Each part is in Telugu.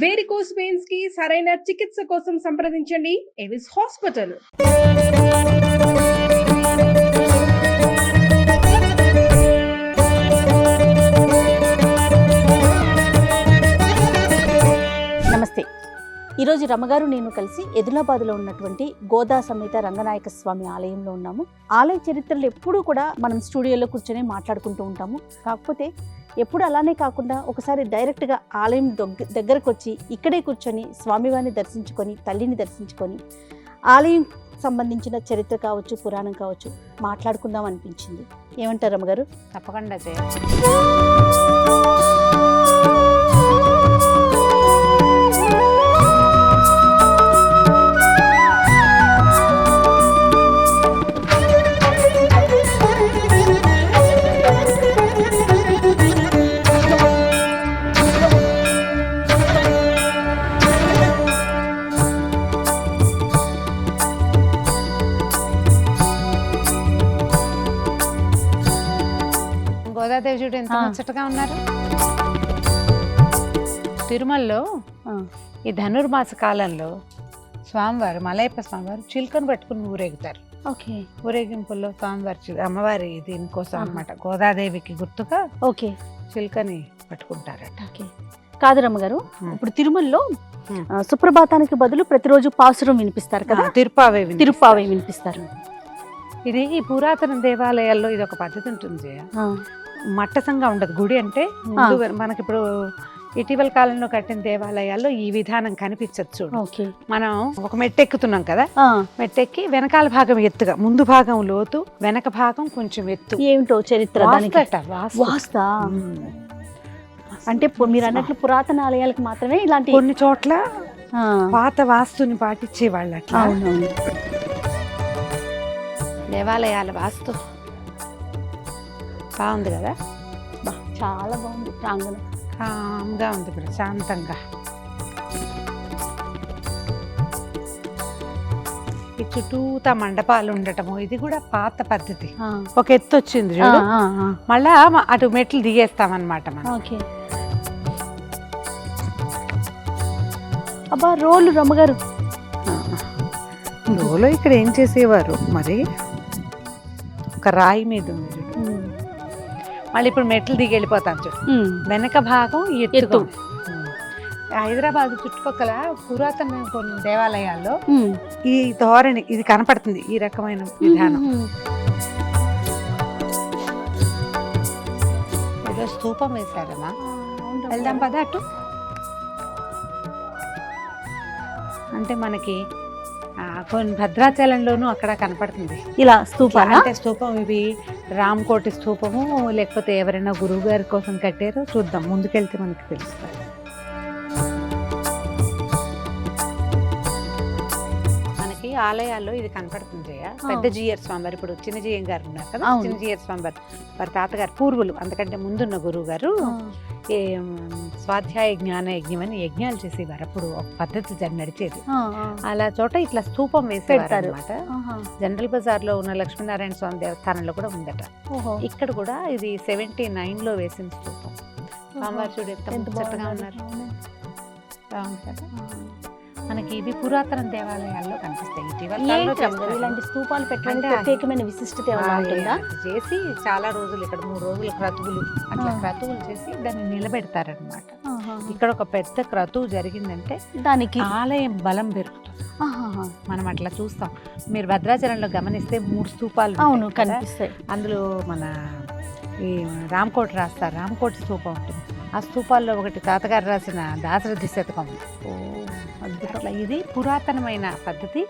వేరికోస్ వెయిన్స్ కి సరైన చికిత్స కోసం సంప్రదించండి ఎవిస్ హాస్పిటల్. నమస్తే. ఈరోజు రమ్మగారు నేను కలిసి ఎదిలాబాద్లో ఉన్నటువంటి గోదా సమేత రంగనాయక స్వామి ఆలయంలో ఉన్నాము. ఆలయ చరిత్రలు ఎప్పుడూ కూడా మనం స్టూడియోలో కూర్చొని మాట్లాడుకుంటూ ఉంటాము. కాకపోతే ఎప్పుడు అలానే కాకుండా ఒకసారి డైరెక్ట్గా ఆలయం దగ్గరకు వచ్చి ఇక్కడే కూర్చొని స్వామివారిని దర్శించుకొని తల్లిని దర్శించుకొని ఆలయం సంబంధించిన చరిత్ర కావచ్చు, పురాణం కావచ్చు మాట్లాడుకుందాం అనిపించింది. ఏమంటారు రమ్మగారు? తప్పకుండా చేయాలి. గోదాదేవి చూడు ఎంత ముచ్చటగా ఉన్నారు. తిరుమలలో ఈ ధనుర్మాస కాలంలో స్వామివారు మలయప్ప స్వామివారు చిలుకను పట్టుకుని ఊరేగుతారు. ఓకే. ఊరేగింపుల్లో స్వామివారి అమ్మవారి దీనికోసం అన్నమాట, గోదాదేవికి గుర్తుగా ఓకే చిలుకని పట్టుకుంటారట. ఓకే. కాదు రమ్మగారు, ఇప్పుడు తిరుమలలో సుప్రభాతానికి బదులు ప్రతిరోజు పాసురం వినిపిస్తారు కదా, తిరుప్పావే వినిపిస్తారు. ఇది ఈ పురాతన దేవాలయాల్లో ఇది ఒక పద్ధతి ఉంటుంది. మట్టసంగా ఉండదు గుడి అంటే. మనకి ఇప్పుడు ఇటీవల కాలంలో కట్టిన దేవాలయాల్లో ఈ విధానం కనిపించచ్చు. మనం ఒక మెట్టు ఎక్కుతున్నాం కదా, మెట్టెక్కి వెనకాల భాగం ఎత్తుగా, ముందు భాగం లోతు, వెనక భాగం కొంచెం ఎత్తు. ఏమిటో చరిత్ర వాస్తా అంటే మీరు అన్నట్లు పురాతన ఆలయాలకు మాత్రమే ఇలాంటి, కొన్ని చోట్ల పాత వాస్తుని పాటించే వాళ్ళు అట్లా. దేవాలయాల వాస్తు బాగుంది కదా, చాలా బాగుంది. ప్రాంగణం కామ్గా ఉంది, ప్రశాంతంగా. ఈ చుట్టూతా మండపాలు ఉండటము ఇది కూడా పాత పద్ధతి. ఒక ఎత్తు వచ్చింది చూడు, మళ్ళా అటు మెట్లు దిగేస్తామన్నమాట మనం. ఓకే. అబ్బా రోలు రమ్మగారు, రోలో ఇక్కడ ఏం చేసేవారు మరి, ఒక రాయి మీద ఉంది. మళ్ళీ ఇప్పుడు మెట్లు దిగి వెళ్ళిపోతాను చూడు, వెనక భాగం ఎత్తు. హైదరాబాద్ చుట్టుపక్కల పురాతన కొన్ని దేవాలయాల్లో ఈ ధోరణి ఇది కనపడుతుంది, ఈ రకమైన విధానం. ఏదో స్తూపం వేశారమ్మా, వెళ్దాం పద అటు. అంటే మనకి కొన్ని భద్రాచలంలోనూ అక్కడ కనపడుతుంది ఇలా స్తూపం. అంటే స్తూపం ఇవి రామకోటి స్తూపము, లేకపోతే ఎవరైనా గురువు గారి కోసం కట్టారో చూద్దాం, ముందుకెళ్తే మనకి తెలుస్తుంది. మనకి ఆలయాల్లో ఇది కనపడుతుంది. పెద్ద జీయర్ స్వామివారు, ఇప్పుడు చిన్న జీఎం గారు ఉన్నారు కదా, చిన్న జీయర్ స్వామివారు వారి తాతగారు పూర్వులు, అంతకంటే ముందున్న గురువు గారు స్వాధ్యాయ జ్ఞాన యజ్ఞం అని యజ్ఞాలు చేసేవారు. అప్పుడు ఒక పద్ధతి నడిచేది. అలా చోట ఇట్లా స్తూపం వేసేవారు అనమాట. జనరల్ బజార్ లో ఉన్న లక్ష్మీనారాయణ స్వామి దేవస్థానంలో కూడా ఉందట. ఇక్కడ కూడా ఇది 79లో వేసిన స్తూపం. స్వామివారి చూడు ఎంత ముచ్చటగా ఉన్నారు, బాగుంది కదా. మనకి ఇవి పురాతన దేవాలయాల్లో కనిపిస్తాయి. ఇలాంటి స్తూపాలు పెట్టడానికి ప్రత్యేకమైన విశిష్టత చేసి చాలా రోజులు, ఇక్కడ 3 రోజుల క్రతువులు అట్లా క్రతువులు చేసి దాన్ని నిలబెడతారనమాట. ఇక్కడ ఒక పెద్ద క్రతువు జరిగిందంటే దానికి ఆలయం బలం పెరుగుతుంది. మనం అట్లా చూస్తాం. మీరు భద్రాచలంలో గమనిస్తే 3 స్తూపాలు కనిపిస్తాయి. అందులో మన ఈ రామకోటి రాస్తారు, రామకోటి స్తూపం ఉంటుంది. ఆ స్తూపాల్లో ఒకటి తాతగారు రాసిన దాశరథి శతకం. అట్లా ఇది పురాతనమైన పద్ధతి.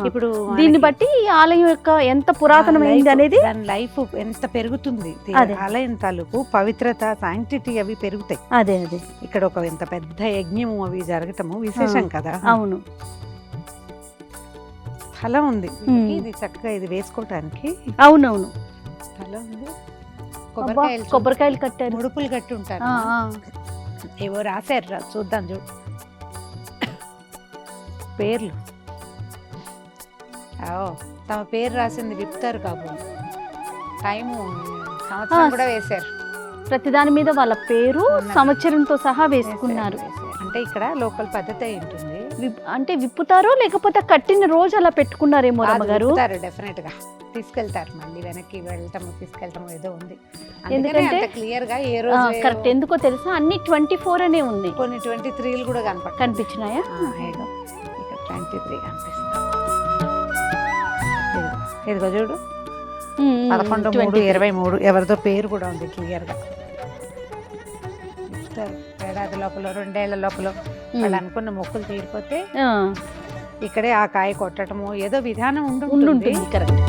ఇప్పుడు దీన్ని బట్టి ఆలయం యొక్క ఎంత పురాతనమైంది అనేది, దాని లైఫ్ ఎంత పెరుగుతుంది, ఆలయం తాలూకు పవిత్రత, శాంక్టిటీ అవి పెరుగుతాయి. అదే అదే ఇక్కడ ఒక ఎంత పెద్ద యజ్ఞము అవి జరగటము విశేషం కదా. అవును. స్థలం ఉంది ఇది చక్కగా ఇది వేసుకోవటానికి. అవునవును, స్థలం ఉంది. కొబ్బరికాయలు కట్టారు, ముడుపులు కట్టి ఉంటారు. ఏవో రాశారు, చూద్దాం చూడు పేర్లు. తమ పేరు రాసింది విప్తారు కాబోలు. టైము సంవత్సరం కూడా వేశారు. ప్రతి దాని మీద వాళ్ళ పేరు సంవత్సరంతో సహా వేసుకున్నారు. అంటే అంటే ఇక్కడ లోకల్ పద్ధతి ఉంటుంది. అంటే విప్పుతారో లేకపోతే కట్టిన రోజు అలా పెట్టుకున్నారేమో రమ్మగారు? డెఫినెట్ గా తీసుకెళ్తారు, మళ్ళీ వెనక్కి వెళ్ళటము తీసుకెళ్ళటము ఏదో ఉంది. ఎందుకంటే క్లియర్ గా ఏ రోజు కరెక్ట్ ఎందుకో తెలుసా, అన్ని 24 అనే ఉంది. కొన్ని 23 కూడా కనిపించినాయా? ఇక్కడ 23 కనిపిస్తుంది. ఇదిగో చూడు 11/3/23 ఎవరితో పేరు కూడా ఉంది క్లియర్ గా. ఏడాది లోపల 2 ఏళ్ల లోపల వాళ్ళు అనుకున్న మొక్కులు తీరిపోతే ఇక్కడే ఆ కాయ కొట్టడము ఏదో విధానం ఉంటుంది. కరెక్ట్.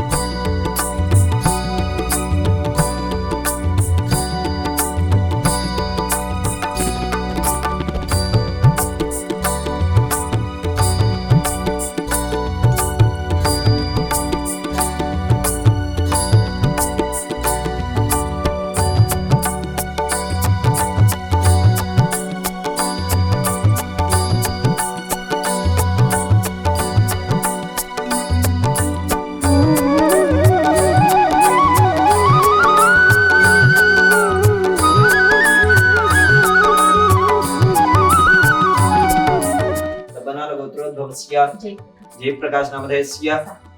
जयप्रकाश नामधेयस्य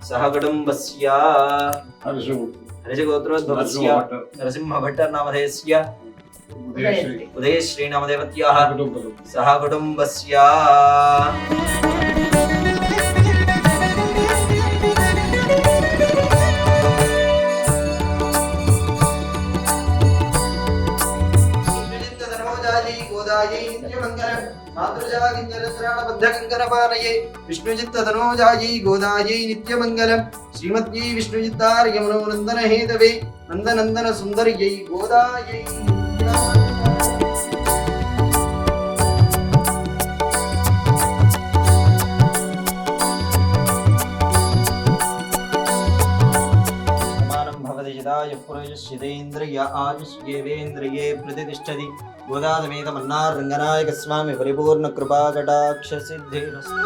सह कुटुम्बस्य हरिजगोत्रोद्भवस्य नरसिंहभट्ट नामधेयस्य उदयश्री नामदेवत्याः सह कुटुम्बस्य विष्णुचित्तनोजायै गोदायै नित्यमंगलम श्रीमद्यै विष्णुचित्तार्यमनो नंदन हेतवे नंदनंदन सुंदर्यै गोदायै समानं भवति यदाय पुरुषस्येन्द्रिय आयुष्येवेन्द्रिये प्रतिष्ठति गोदादमेतमन्नार रंगनायक स्वामी परिपूर्ण कृपा कटाक्ष सिद्धिरस्तु।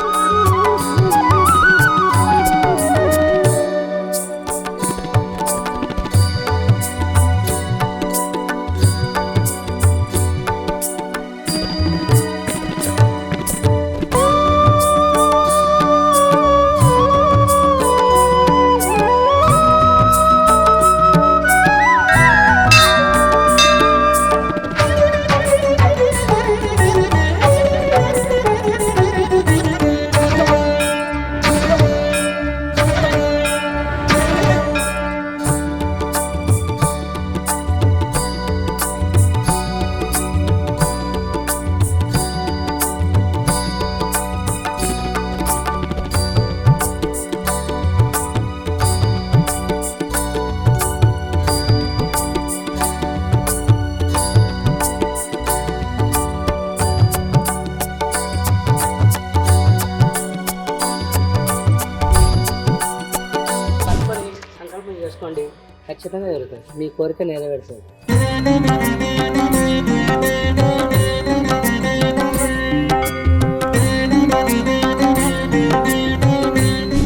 చేసుకోండి, ఖచ్చితంగా జరుగుతుంది. మీ కోరిక నెరవేరుతుంది.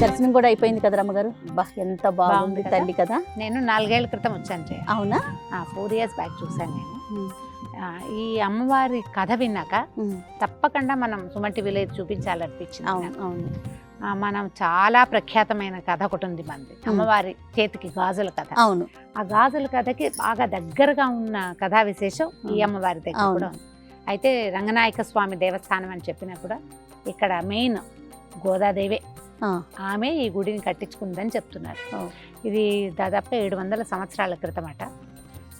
దర్శనం కూడా అయిపోయింది కదా రమ్మగారు. బా ఎంత బాగుంది తల్లి కదా. నేను 4 ఏళ్ల క్రితం వచ్చాను. అవునా? 4 years బ్యాక్ చూసాను నేను. ఈ అమ్మవారి కథ విన్నాక తప్పకుండా మనం సుమన్ టీవీలో చూపించాలనిపించింది. అవును. మనం చాలా ప్రఖ్యాతమైన కథ ఒకటి ఉంది మనది, అమ్మవారి చేతికి గాజుల కథ. అవును. ఆ గాజుల కథకి బాగా దగ్గరగా ఉన్న కథా విశేషం ఈ అమ్మవారి దగ్గర కూడా ఉంది. అయితే రంగనాయక స్వామి దేవస్థానం అని చెప్పినా కూడా ఇక్కడ మెయిన్ గోదాదేవే, ఆమె ఈ గుడిని కట్టించుకుందని చెప్తున్నారు. ఇది దాదాపు 700 సంవత్సరాల క్రితమట.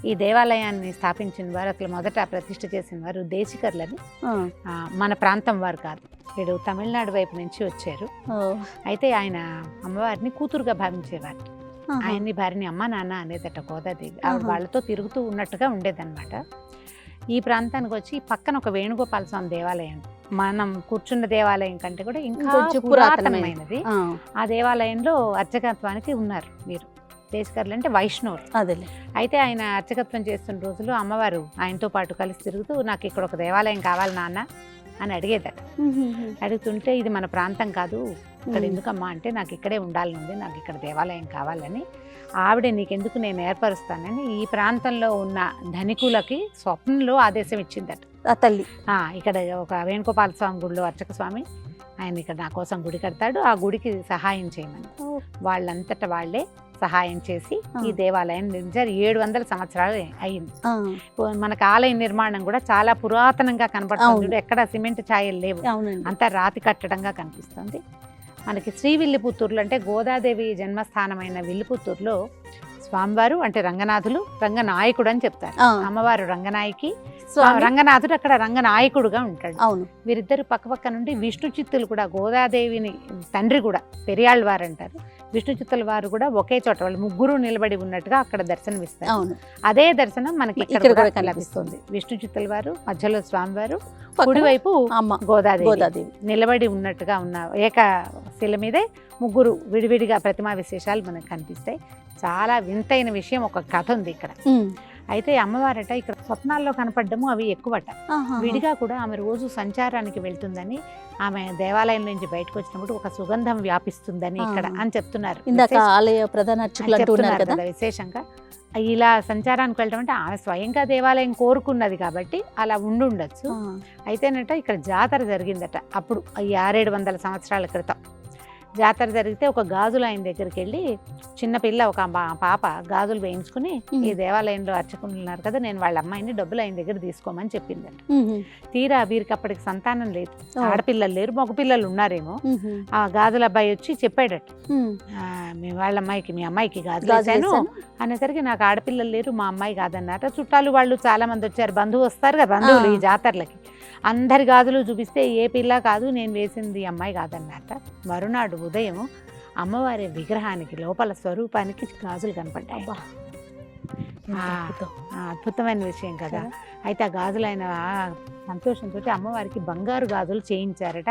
ఈ దేవాలయాన్ని స్థాపించిన వారు, అసలు మొదట ప్రతిష్ఠ చేసిన వారు దేశికర్లని, మన ప్రాంతం వారు కాదు, వీడు తమిళనాడు వైపు నుంచి వచ్చారు. అయితే ఆయన అమ్మవారిని కూతురుగా భావించేవారు. ఆయన్ని భార్యని అమ్మ నాన్న అనేదట గోదాదేవి. ఆవిడ వాళ్ళతో తిరుగుతూ ఉన్నట్టుగా ఉండేదన్నమాట. ఈ ప్రాంతానికి వచ్చి పక్కన ఒక వేణుగోపాల స్వామి దేవాలయం, మనం కూర్చున్న దేవాలయం కంటే కూడా ఇంకా పురాతనమైనది. ఆ దేవాలయంలో అర్చకత్వానికి ఉన్నారు వీరు. దేశకర్లు అంటే వైష్ణవులు. అదే. అయితే ఆయన అర్చకత్వం చేస్తున్న రోజులు అమ్మవారు ఆయనతో పాటు కలిసి తిరుగుతూ, నాకు ఇక్కడ ఒక దేవాలయం కావాలి నాన్న అని అడిగేదట. అడుగుతుంటే ఇది మన ప్రాంతం కాదు, ఇక్కడ ఎందుకమ్మా అంటే నాకు ఇక్కడే ఉండాలనుంది, నాకు ఇక్కడ దేవాలయం కావాలని, ఆవిడ నీకెందుకు నేను ఏర్పరుస్తానని ఈ ప్రాంతంలో ఉన్న ధనికులకి స్వప్నంలో ఆదేశం ఇచ్చిందట ఆ తల్లి. ఇక్కడ ఒక వేణుగోపాల స్వామి గుడిలో అర్చక స్వామి ఆయన ఇక్కడ నా కోసం గుడి కడతాడు, ఆ గుడికి సహాయం చేయమని వాళ్ళంతట వాళ్ళే సహాయం చేసి ఈ దేవాలయం నిర్మించారు. 700 సంవత్సరాలు అయింది. మనకు ఆలయ నిర్మాణం కూడా చాలా పురాతనంగా కనబడుతుంది, ఎక్కడ సిమెంట్ ఛాయలు లేవు, అంతా రాతి కట్టడంగా కనిపిస్తుంది. మనకి శ్రీ విల్లిపుత్తూరులో అంటే గోదాదేవి జన్మస్థానమైన విల్లిపుత్తూరులో స్వామివారు అంటే రంగనాథులు రంగనాయకుడు అని చెప్తారు. అమ్మవారు రంగనాయకి, రంగనాథుడు అక్కడ రంగనాయకుడుగా ఉంటాడు. వీరిద్దరు పక్కపక్క నుండి విష్ణు చిత్తులు కూడా, గోదాదేవిని తండ్రి కూడా పెరియాళ్ళవారు అంటారు, విష్ణు చిత్తుల వారు కూడా ఒకే చోట వాళ్ళు ముగ్గురు నిలబడి ఉన్నట్టుగా అక్కడ దర్శనమిస్తారు. అదే దర్శనం మనకి ఇక్కడ లభిస్తుంది. విష్ణు చిత్తుల వారు మధ్యలో స్వామివారు, కుడివైపు గోదాదేవి నిలబడి ఉన్నట్టుగా ఉన్న ఏక శిల మీదే ముగ్గురు విడివిడిగా ప్రతిమా విశేషాలు మనకు కనిపిస్తాయి. చాలా వింతైన విషయం, ఒక కథ ఉంది ఇక్కడ. అయితే అమ్మవారట ఇక్కడ స్వప్నాల్లో కనపడ్డము అవి ఎక్కువట. విడిగా కూడా ఆమె రోజు సంచారానికి వెళ్తుందని, ఆమె దేవాలయం నుంచి బయటకు వచ్చినప్పుడు ఒక సుగంధం వ్యాపిస్తుందని ఇక్కడ అని చెప్తున్నారు. విశేషంగా ఇలా సంచారానికి వెళ్ళడం అంటే ఆమె స్వయంగా దేవాలయం కోరుకున్నది కాబట్టి అలా ఉండుండొచ్చు. అయితేనట ఇక్కడ జాతర జరిగిందట అప్పుడు 600-700 సంవత్సరాల క్రితం. జాతర జరిగితే ఒక గాజులు ఆయన దగ్గరికి వెళ్ళి, చిన్నపిల్ల ఒక పాప గాజులు వేయించుకుని ఈ దేవాలయంలో అర్చకులు ఉన్నారు కదా, నేను వాళ్ళ అమ్మాయిని డబ్బులు ఆయన దగ్గర తీసుకోమని చెప్పిందట. తీరా వీరికి అప్పటికి సంతానం లేదు, ఆడపిల్లలు లేరు, మగపిల్లలు ఉన్నారేమో. ఆ గాజుల అబ్బాయి వచ్చి చెప్పాడట, మీ వాళ్ళ అమ్మాయికి మీ అమ్మాయికి గాజులు వేసాను అనేసరికి నాకు ఆడపిల్లలు లేరు, మా అమ్మాయి కాదన్నట. చుట్టాలు వాళ్ళు చాలా మంది వచ్చారు, బంధువు వస్తారు కదా బంధువులు ఈ జాతరలకి, అందరి గాజులు చూపిస్తే ఏ పిల్ల కాదు, నేను వేసింది అమ్మాయి కాదన్నట. మరునాడు ఉదయం అమ్మవారి విగ్రహానికి లోపల స్వరూపానికి గాజులు కనపడ్డాయి. అద్భుతమైన విషయం కదా. అయితే ఆ గాజులు ఆయన సంతోషంతో అమ్మవారికి బంగారు గాజులు చేయించారట.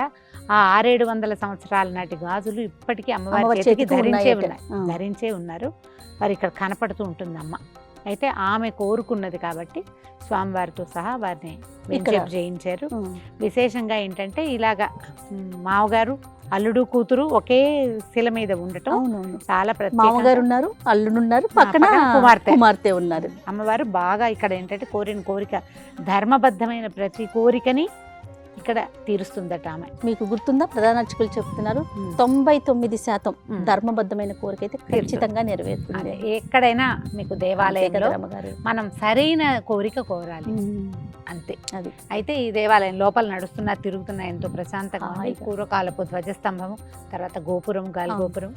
ఆ 600-700 సంవత్సరాల నాటి గాజులు ఇప్పటికీ అమ్మవారి చేతికి ధరించే ఉన్నారు. మరి ఇక్కడ కనపడుతూ ఉంటుంది అమ్మ. అయితే ఆమె కోరుకున్నది కాబట్టి స్వామివారితో సహా వారిని చేయించారు. విశేషంగా ఏంటంటే ఇలాగా మామగారు అల్లుడు కూతురు ఒకే శిల మీద ఉండటం చాలా మామగారు ఉన్నారు, అల్లుడు ఉన్నారు, పక్కన కుమార్తె ఉన్నారు. అమ్మవారు బాగా ఇక్కడ ఏంటంటే కోరిన కోరిక, ధర్మబద్ధమైన ప్రతి కోరికని ఇక్కడ తీరుస్తుందట ఆమె. మీకు గుర్తుందా, ప్రధాన అర్చకులు చెప్తున్నారు 99% ధర్మబద్ధమైన కోరిక అయితే ఖచ్చితంగా నెరవేరుతుంది. ఎక్కడైనా మీకు దేవాలయంలో మనం సరైన కోరిక కోరాలి అంతే. అది అయితే ఈ దేవాలయం లోపల నడుస్తున్నా తిరుగుతున్నా ఎంతో ప్రశాంతంగా ఉంది. పూర్వకాలపు ధ్వజస్తంభము, తర్వాత గోపురం, గాలి గోపురం.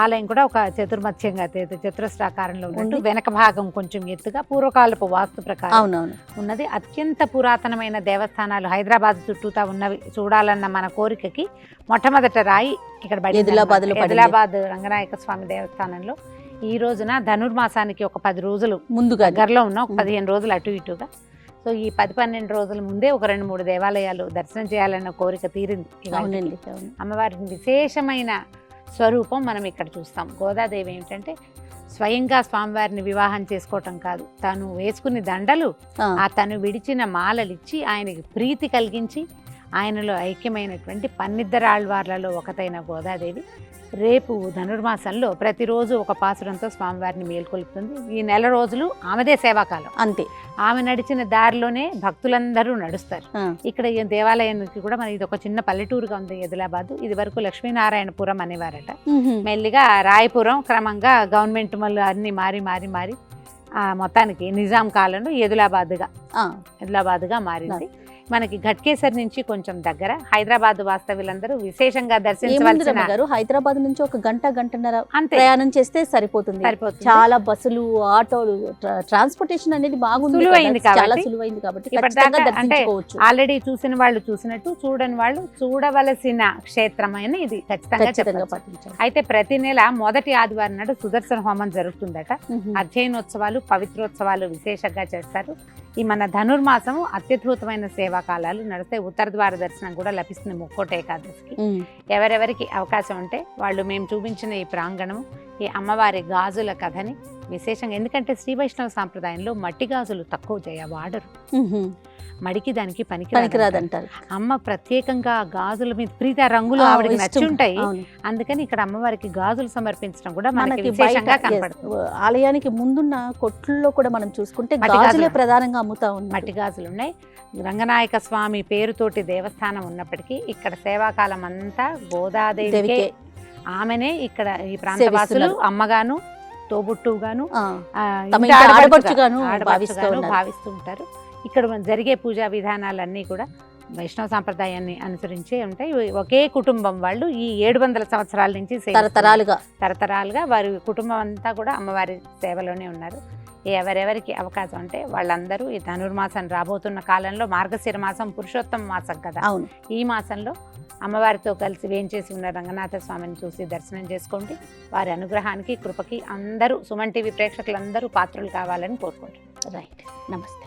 ఆలయం కూడా ఒక చతుర్మధ్యంగా చతురస్రాకారంలో ఉన్నట్టు, వెనక భాగం కొంచెం ఎత్తుగా పూర్వకాలపు వాస్తు ప్రకారం ఉన్నది. అత్యంత పురాతనమైన దేవస్థానాలు హైదరాబాద్ చుట్టూతా ఉన్నవి చూడాలన్న మన కోరికకి మొట్టమొదట రాయి ఇక్కడ ఆదిలాబాద్ రంగనాయక స్వామి దేవస్థానంలో ఈ రోజున ధనుర్మాసానికి ఒక 10 రోజులు ముందుగా దగ్గరలో ఉన్న ఒక 15 రోజులు అటు ఇటుగా. సో ఈ 10-12 రోజుల ముందే ఒక 2-3 దేవాలయాలు దర్శనం చేయాలన్న కోరిక తీరింది. అమ్మవారికి విశేషమైన స్వరూపం మనం ఇక్కడ చూస్తాం. గోదాదేవి ఏంటంటే స్వయంగా స్వామివారిని వివాహం చేసుకోవటం కాదు, తను వేసుకుని దండలు, తను విడిచిన మాలలిచ్చి ఆయనకి ప్రీతి కలిగించి ఆయనలో ఐక్యమైనటువంటి 12 ఆళ్వార్లలో ఒకతైన గోదాదేవి రేపు ధనుర్మాసంలో ప్రతిరోజు ఒక పాసురంతో స్వామివారిని మేల్కొల్పుతుంది. ఈ నెల రోజులు ఆమెదే సేవాకాలం అంతే. ఆమె నడిచిన దారిలోనే భక్తులందరూ నడుస్తారు. ఇక్కడ ఈ దేవాలయానికి కూడా మన ఇది ఒక చిన్న పల్లెటూరుగా ఉంది ఆదిలాబాద్. ఇది వరకు లక్ష్మీనారాయణపురం అనేవారట. మెల్లిగా రాయపురం, క్రమంగా గవర్నమెంట్ మళ్ళీ అన్ని మారి మొత్తానికి నిజాం కాలంలో ఆదిలాబాద్గా మారింది. మనకి ఘట్కేసర్ నుంచి కొంచెం దగ్గర. హైదరాబాద్ వాస్తవ్యులందరూ విశేషంగా దర్శించవలసిన, హైదరాబాద్ నుంచి 1-1.5 ప్రయాణం చేస్తే సరిపోతుంది. చాలా బస్సులు, ఆటోలు, ట్రాన్స్పోర్టేషన్ అనేది బాగుంది, సులువైంది కాబట్టి అంటే ఆల్రెడీ చూసిన వాళ్ళు చూసినట్టు, చూడని వాళ్ళు చూడవలసిన క్షేత్రమైన ఇది ఖచ్చితంగా పట్టించారు. అయితే ప్రతి నెల మొదటి ఆదివారం నాడు సుదర్శన హోమం జరుగుతుందట. అధ్యయనోత్సవాలు, పవిత్రోత్సవాలు విశేషంగా చేస్తారు. ఈ మన ధనుర్మాసము అత్యద్భుతమైన సేవాకాలాలు నడిస్తే ఉత్తర ద్వార దర్శనం కూడా లభిస్తుంది ముక్కోట ఏకాదశికి. ఎవరెవరికి అవకాశం ఉంటే వాళ్ళు మేము చూపించిన ఈ ప్రాంగణము ఈ అమ్మవారి గాజుల కథని విశేషంగా, ఎందుకంటే శ్రీ వైష్ణవ సాంప్రదాయంలో మట్టి గాజులు తక్కువ వాడరు, మడికి దానికి పనికిరాదంటారు. అమ్మ ప్రత్యేకంగా గాజుల మీద ప్రీతి, రంగులు ఆవిడకి నచ్చుంటాయి. అందుకని ఇక్కడ అమ్మవారికి గాజులు సమర్పించడం కూడా మనకి విశేషంగా కనపడుతుంది. ఆలయానికి ముందున్న కొట్లలో కూడా మనం చూసుకుంటే గాజులే ప్రధానంగా అమ్ముతా ఉంది. మట్టి గాజులు ఉన్నాయి. రంగనాయక స్వామి పేరుతోటి దేవస్థానం ఉన్నప్పటికీ ఇక్కడ సేవాకాలం అంతా గోదాదేవికే, ఆమెనే ఇక్కడ ఈ ప్రాంతవాసులు అమ్మగాను, తోబుట్టుగాను, ఆడపడుచుగాను భావిస్తూ ఉంటారు. ఇక్కడ జరిగే పూజా విధానాలన్నీ కూడా వైష్ణవ సాంప్రదాయాన్ని అనుసరించే ఉంటాయి. ఒకే కుటుంబం వాళ్ళు ఈ 700 సంవత్సరాల నుంచి తరతరాలుగా వారి కుటుంబం అంతా కూడా అమ్మవారి సేవలోనే ఉన్నారు. ఎవరెవరికి అవకాశం అంటే వాళ్ళందరూ ఈ ధనుర్మాసం రాబోతున్న కాలంలో మార్గశిర మాసం పురుషోత్తమ మాసం కదా, ఈ మాసంలో అమ్మవారితో కలిసి వేంచేసి ఉన్న రంగనాథ స్వామిని చూసి దర్శనం చేసుకోండి. వారి అనుగ్రహానికి, కృపకి అందరూ సుమన్ టీవీ ప్రేక్షకులందరూ పాత్రలు కావాలని కోరుకుంటున్నాను. రైట్, నమస్తే.